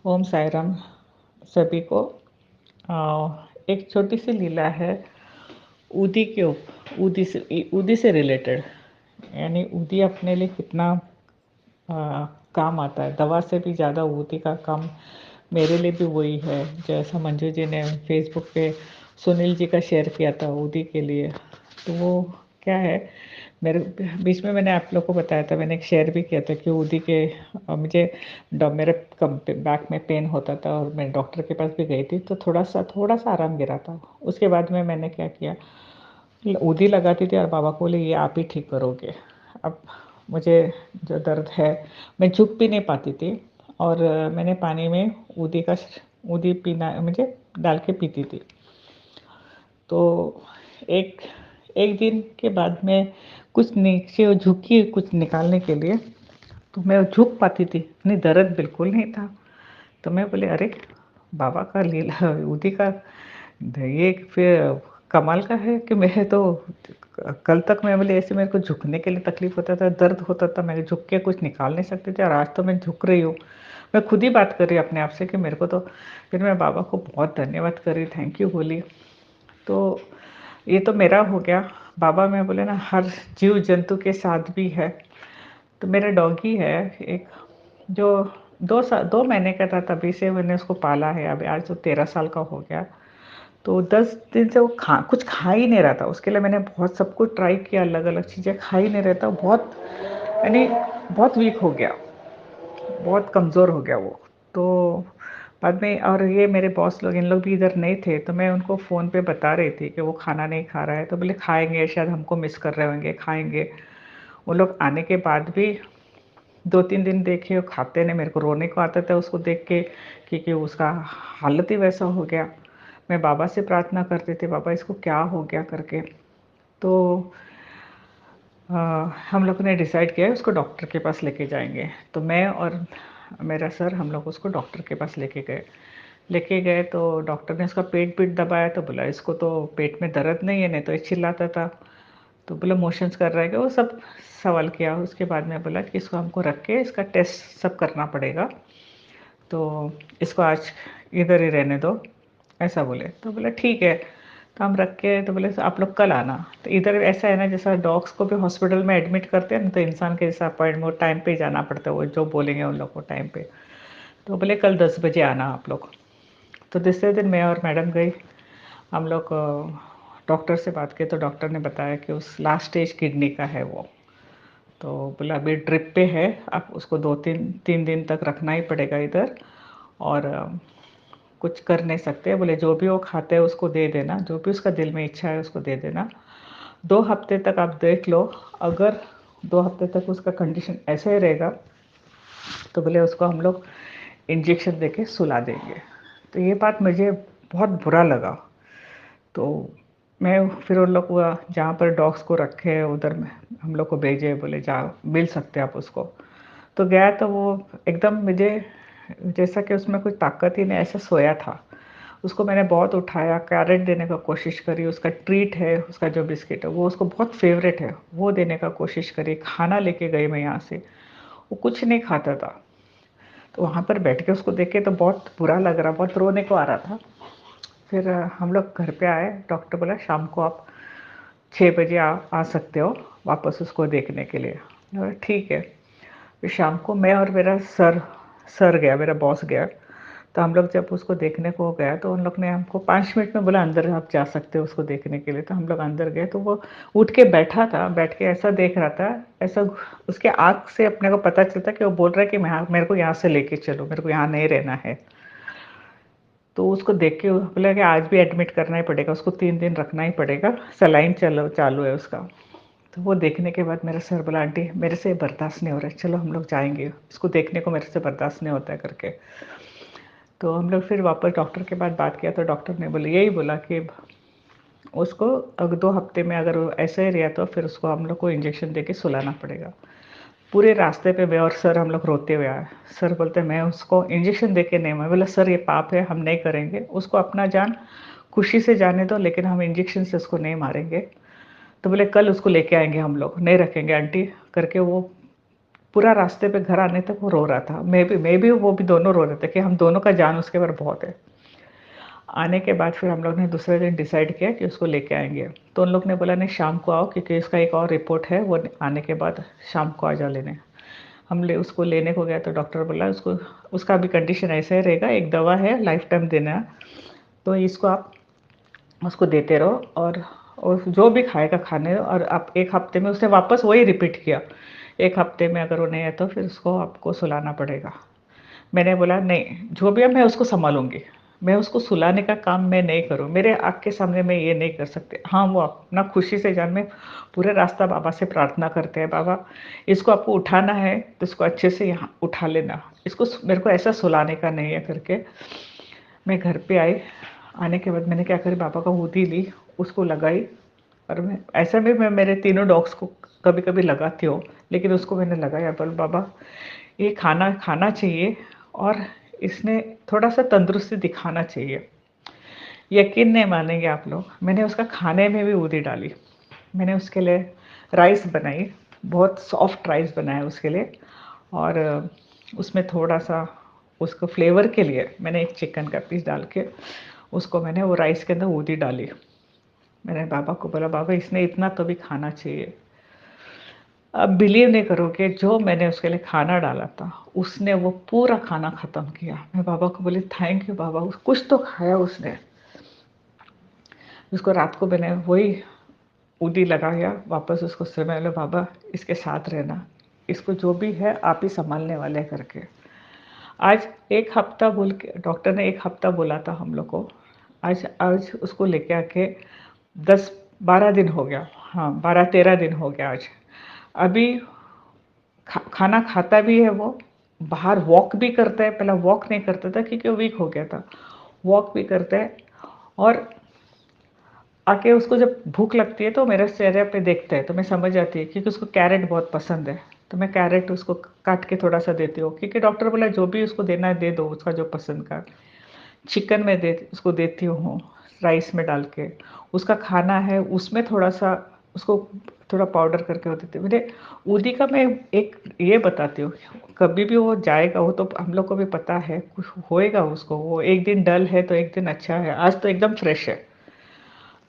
ओम साई राम सभी को। एक छोटी सी लीला है ऊदी के ऊदी से रिलेटेड। यानी ऊदी अपने लिए कितना काम आता है, दवा से भी ज़्यादा ऊदी का काम मेरे लिए भी वही है। जैसा मंजू जी ने फेसबुक पे सुनील जी का शेयर किया था ऊदी के लिए, तो वो क्या है, मेरे बीच में मैंने आप लोग को बताया था, मैंने एक शेयर भी किया था कि ऊदी के मुझे मेरे बैक में पेन होता था और मैं डॉक्टर के पास भी गई थी, तो थोड़ा सा आराम गिरा था। उसके बाद में मैंने क्या किया, ऊदी लगाती थी और बाबा को बोले ये आप ही ठीक करोगे। अब मुझे जो दर्द है, मैं झुक भी नहीं पाती थी, और मैंने पानी में ऊदी पीना मुझे डाल के पीती थी। तो एक एक दिन के बाद में कुछ नीचे झुकी कुछ निकालने के लिए, तो मैं झुक पाती थी, इतनी दर्द बिल्कुल नहीं था। तो मैं बोले अरे, बाबा का लीला ऊदी का ये फिर कमाल का है कि मैं तो कल तक मैं बोले ऐसे मेरे को झुकने के लिए तकलीफ होता था, दर्द होता था, मैं झुक के कुछ निकाल नहीं सकती थी, और आज तो मैं झुक रही हूँ। मैं खुद ही बात कर रही अपने आप से कि मेरे को तो, फिर मैं बाबा को बहुत धन्यवाद करी, थैंक यू बोली। तो ये तो मेरा हो गया। बाबा मैं बोले ना, हर जीव जंतु के साथ भी है। तो मेरा डॉगी है एक, जो 2 महीने का था तभी से मैंने उसको पाला है, अभी आज तो 13 साल का हो गया। तो 10 दिन से वो कुछ खा ही नहीं रहा था। उसके लिए मैंने बहुत सब कुछ ट्राई किया, अलग अलग चीज़ें, खा ही नहीं रहता, बहुत यानी बहुत वीक हो गया, बहुत कमज़ोर हो गया वो। तो बाद में, और ये मेरे बॉस लोग, इन लोग भी इधर नहीं थे, तो मैं उनको फ़ोन पे बता रही थी कि वो खाना नहीं खा रहा है, तो बोले खाएंगे, शायद हमको मिस कर रहे होंगे, खाएंगे। वो लोग आने के बाद भी 2-3 दिन देखे, वो खाते नहीं, मेरे को रोने को आता था उसको देख के, क्योंकि उसका हालत ही वैसा हो गया। मैं बाबा से प्रार्थना करते थे, बाबा इसको क्या हो गया करके। तो हम लोग ने डिसाइड किया है उसको डॉक्टर के पास लेके जाएंगे। तो मैं और मेरा सर, हम लोग उसको डॉक्टर के पास लेके गए। तो डॉक्टर ने उसका पेट पीट दबाया, तो बोला इसको तो पेट में दर्द नहीं है, नहीं तो ये चिल्लाता था। तो बोला मोशंस कर रहा है क्या, वो सब सवाल किया। उसके बाद में बोला कि इसको हमको रख के इसका टेस्ट सब करना पड़ेगा, तो इसको आज इधर ही रहने दो, ऐसा बोले। तो बोला ठीक है। तो हम रख के, तो बोले आप लोग कल आना। तो इधर ऐसा है ना, जैसा डॉग्स को भी हॉस्पिटल में एडमिट करते हैं ना, तो इंसान के जैसा अपॉइंटमेंट टाइम पे जाना पड़ता है, वो जो बोलेंगे उन लोग को टाइम पे। तो बोले कल 10 बजे आना आप लोग। तो दूसरे दिन मैं और मैडम गई। हम लोग डॉक्टर से बात की, तो डॉक्टर ने बताया कि उस लास्ट स्टेज किडनी का है वो। तो बोला अभी ड्रिप पे है, आप उसको 2-3 दिन तक रखना ही पड़ेगा इधर, और कुछ कर नहीं सकते। बोले जो भी वो खाते हैं उसको दे देना, जो भी उसका दिल में इच्छा है उसको दे देना। 2 हफ्ते तक आप देख लो, अगर 2 हफ्ते तक उसका कंडीशन ऐसा ही रहेगा, तो बोले उसको हम लोग इंजेक्शन देके सुला देंगे। तो ये बात मुझे बहुत बुरा लगा। तो मैं फिर उन लोग जहाँ पर डॉग्स को रखे उधर में हम लोग को भेजे, बोले जा मिल सकते आप उसको। तो गया, तो वो एकदम मुझे जैसा कि उसमें कोई ताकत ही नहीं, ऐसा सोया था। उसको मैंने बहुत उठाया, कैरेट देने का कोशिश करी, उसका ट्रीट है, उसका जो बिस्किट है वो उसको बहुत फेवरेट है, वो देने का कोशिश करी। खाना लेके गई मैं यहाँ से, वो कुछ नहीं खाता था। तो वहाँ पर बैठ के उसको देख के तो बहुत बुरा लग रहा, बहुत रोने को आ रहा था। फिर हम लोग घर पे आए, डॉक्टर बोला शाम को आप 6 बजे आ सकते हो वापस उसको देखने के लिए। मैं बोला, ठीक है। फिर शाम को मैं और मेरा सर गया, मेरा बॉस गया। तो हम लोग जब उसको देखने को गया, तो उन लोग ने हमको 5 मिनट में बोला अंदर आप जा सकते हो उसको देखने के लिए। तो हम लोग अंदर गए, तो वो उठ के बैठा था, बैठ के ऐसा देख रहा था, ऐसा उसके आँख से अपने को पता चलता कि वो बोल रहा है कि मेरे को यहाँ से लेके चलो, मेरे को यहाँ नहीं रहना है। तो उसको देख के बोला कि आज भी एडमिट करना ही पड़ेगा, उसको 3 दिन रखना ही पड़ेगा, सलाइन चलो चालू है उसका। तो वो देखने के बाद मेरा सर बोला आंटी मेरे से बर्दाश्त नहीं हो रहा है, चलो हम लोग जाएंगे, इसको देखने को मेरे से बर्दाश्त नहीं होता है करके। तो हम लोग फिर वापस डॉक्टर के पास बात किया, तो डॉक्टर ने बोले यही बोला कि उसको अगर 2 हफ्ते में अगर वो ऐसा ही रहा, तो फिर उसको हम लोग को इंजेक्शन दे के सुलाना पड़ेगा। पूरे रास्ते पे मैं और सर हम लोग रोते हुए आए। सर बोलते मैं उसको इंजेक्शन दे के नहीं, मैं बोला सर ये पाप है, हम नहीं करेंगे, उसको अपना जान खुशी से जाने दो, लेकिन हम इंजेक्शन से उसको नहीं मारेंगे। तो बोले कल उसको लेके आएंगे, हम लोग नहीं रखेंगे आंटी करके। वो पूरा रास्ते पे घर आने तक वो रो रहा था। मैं भी वो भी दोनों रो रहे थे कि हम दोनों का जान उसके ऊपर बहुत है। आने के बाद फिर हम लोग ने दूसरे दिन डिसाइड किया कि उसको लेके आएँगे। तो उन लोग ने बोला नहीं शाम को आओ क्योंकि इसका एक और रिपोर्ट है वो आने के बाद शाम को आ जाओ लेने। उसको लेने को गया तो डॉक्टर बोला उसको उसका भी कंडीशन ऐसा ही रहेगा, एक दवा है लाइफ टाइम देना है, तो इसको आप उसको देते रहो और जो भी खाएगा खाने दो और आप 1 हफ्ते में उसने वापस वही रिपीट किया। 1 हफ्ते में अगर वो नहीं है तो फिर उसको आपको सुलाना पड़ेगा। मैंने बोला नहीं, जो भी है मैं उसको सँभालूँगी। मैं उसको सुलाने का काम मैं नहीं करूँ, मेरे आँख के सामने मैं ये नहीं कर सकती। हाँ, वो अपना खुशी से जान में पूरे रास्ता बाबा से प्रार्थना करते हैं, बाबा इसको आपको उठाना है तो इसको अच्छे से यहाँ उठा लेना। इसको मेरे को ऐसा सुलाने का नहीं है करके मैं घर पे आई। आने के बाद मैंने क्या करी बाबा का गोदी ली, उसको लगाई और मैं ऐसा भी मैं मेरे तीनों डॉग्स को कभी-कभी लगाती हूँ, लेकिन उसको मैंने लगाया बोला बाबा ये खाना खाना चाहिए और इसने थोड़ा-सा तंदुरुस्ती दिखाना चाहिए। यकीन नहीं मानेंगे आप लोग, मैंने उसका खाने में भी उदी डाली। मैंने उसके लिए राइस बनाई, बहुत सॉफ्ट राइस बनाया उसके लिए और उसमें थोड़ा-सा उसको फ्लेवर के लिए मैंने एक चिकन का पीस डाल के उसको मैंने वो राइस के अंदर उदी डाली। मैंने बाबा को बोला बाबा इसने इतना तो भी खाना चाहिए। आप बिलीव नहीं करोगे जो मैंने उसके लिए खाना डाला था, उसने वो पूरा खाना ख़त्म किया। मैं बाबा को बोली थैंक यू बाबा, कुछ तो खाया उसने। उसको रात को मैंने वही उदी लगाया, वापस उसको सोया मैंने बोला बाबा इसके साथ रहना, इसको जो भी है आप ही सँभालने वाले हैं करके। आज 1 हफ्ता बोल के डॉक्टर ने 1 हफ्ता बोला था हम लोग को। आज आज उसको लेके आके 10-12 दिन हो गया। हाँ, 12-13 दिन हो गया आज। अभी खाना खाता भी है वो, बाहर वॉक भी करता है, पहले वॉक नहीं करता था क्योंकि वो वीक हो गया था। वॉक भी करता है और आके उसको जब भूख लगती है तो मेरे चेहरे पे देखता है, तो मैं समझ जाती है क्योंकि उसको कैरेट बहुत पसंद है। तो मैं कैरेट उसको काट के थोड़ा-सा देती हूँ क्योंकि डॉक्टर बोला जो भी उसको देना है दे दो, उसका जो पसंद का। चिकन में दे उसको देती हूँ, राइस में डाल के। उसका खाना है उसमें थोड़ा-सा उसको थोड़ा पाउडर करके वो देती हूँ। मेरे ऊदी का मैं एक ये बताती हूँ, कभी भी वो जाएगा वो तो हम लोग को भी पता है, कुछ होएगा उसको, वो एक दिन डल है तो एक दिन अच्छा है, आज तो एकदम फ्रेश है।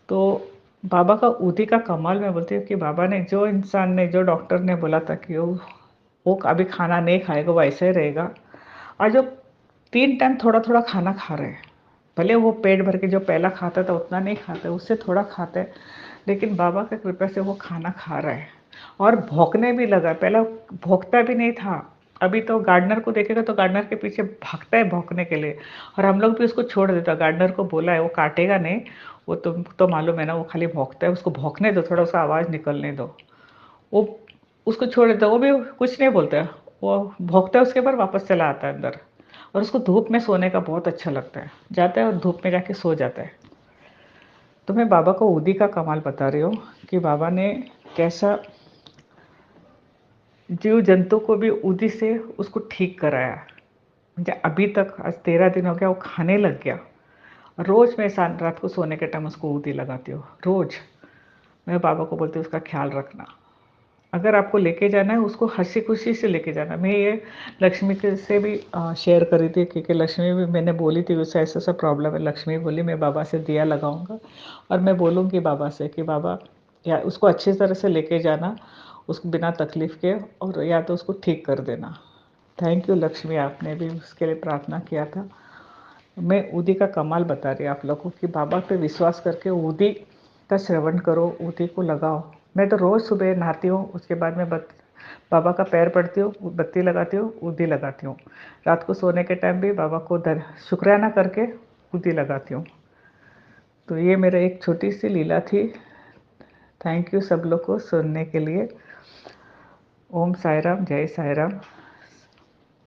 तो बाबा का ऊदी का कमाल मैं बोलती हूँ कि बाबा ने जो इंसान ने जो डॉक्टर ने बोला था कि वो अभी खाना नहीं खाएगा, वो ऐसे ही रहेगा। आज वो 3 टाइम थोड़ा-थोड़ा खाना खा रहे हैं। भले वो पेट भर के जो पहला खाता था उतना नहीं खाता है, उससे थोड़ा खाता है, लेकिन बाबा की कृपा से वो खाना खा रहा है और भौंकने भी लगा। पहले भौंकता भी नहीं था, अभी तो गार्डनर को देखेगा तो गार्डनर के पीछे भागता है भौंकने के लिए और हम लोग भी उसको छोड़ देता। गार्डनर को बोला है वो काटेगा नहीं, वो तुमको तो मालूम है ना वो खाली भौंकता है, उसको भौंकने दो, थोड़ा उसका आवाज़ निकलने दो। वो उसको छोड़ देता है, वो भी कुछ नहीं बोलता है, वो भौंकता है उसके बाद वापस चला आता है अंदर। और उसको धूप में सोने का बहुत अच्छा लगता है, जाता है और धूप में जाके सो जाता है। तो मैं बाबा को ऊदी का कमाल बता रही हूँ कि बाबा ने कैसा जीव जंतु को भी ऊदी से उसको ठीक कराया। मुझे अभी तक आज 13 दिन हो गया वो खाने लग गया। रोज़ मैं रात को सोने के टाइम उसको ऊदी लगाती हूँ, रोज़। मैं बाबा को बोलती हूँ उसका ख्याल रखना। अगर आपको लेके जाना है उसको हँसी खुशी से लेके जाना। मैं ये लक्ष्मी के से भी शेयर करी थी क्योंकि लक्ष्मी भी मैंने बोली थी उससे ऐसा ऐसा प्रॉब्लम है। लक्ष्मी बोली मैं बाबा से दिया लगाऊंगा और मैं बोलूँगी बाबा से कि बाबा या उसको अच्छी तरह से लेके जाना, उसको बिना तकलीफ़ के, और या तो उसको ठीक कर देना। थैंक यू लक्ष्मी, आपने भी उसके लिए प्रार्थना किया था। मैं ऊदी का कमाल बता रही आप लोगों को कि बाबा पे विश्वास करके ऊदी का श्रवण करो, ऊदी को लगाओ। मैं तो रोज़ सुबह नहाती हूँ, उसके बाद में बाबा का पैर पड़ती हूँ, बत्ती लगाती हूँ, ऊदी लगाती हूँ। रात को सोने के टाइम भी बाबा को शुक्राना करके ऊदी लगाती हूँ। तो ये मेरा एक छोटी सी लीला थी। थैंक यू सब लोग को सुनने के लिए। ओम साई राम, जय साई राम।